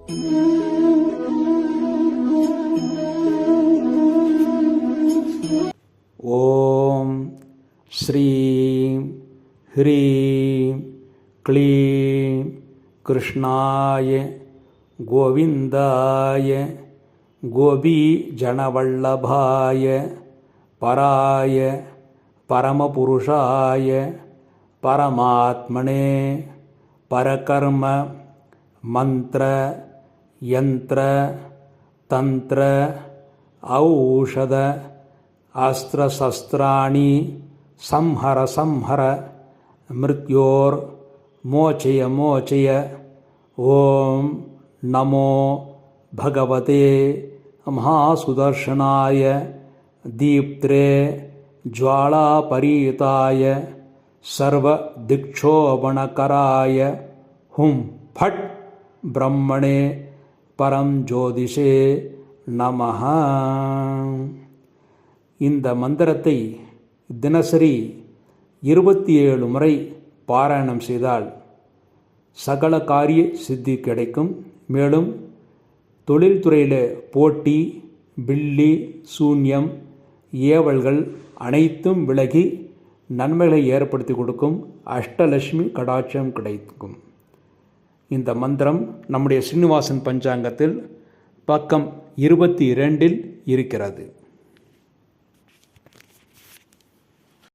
ஓம் ஸ்ரீம் ஹ்ரீம் க்ளீம் கிருஷ்ணாய கோவிந்தாய கோபி ஜனவல்லபாய பராய பரமபுருஷாய பரமாத்மனே பரகர்ம மந்திர யந்திர தந்திர ஔஷத அஸ்திரசஸ்திராணி சம்ஹர சம்ஹர மிருத்யோர் மோச்சய மோச்சய. ஓம் நமோ பகவதே மகாசுதர்ஷனாய தீப்த்ரே ஜ்வாலாபரீதாய சர்வதிக்ஷோபணகராய ஹும் ஃபட் பிரம்மணே பரம் ஜோதிஷே நமஹ. இந்த மந்திரத்தை தினசரி 27 முறை பாராயணம் செய்தால் சகல காரிய சித்தி கிடைக்கும். மேலும் தொழில்துறையில் போட்டி, பில்லி, சூன்யம், ஏவல்கள் அனைத்தும் விலகி நன்மைகளை ஏற்படுத்தி கொடுக்கும். அஷ்டலட்சுமி கடாட்சம் கிடைக்கும். இந்த மந்திரம் நம்முடைய ஸ்ரீனிவாசன் பஞ்சாங்கத்தில் பக்கம் 22 இருக்கிறது.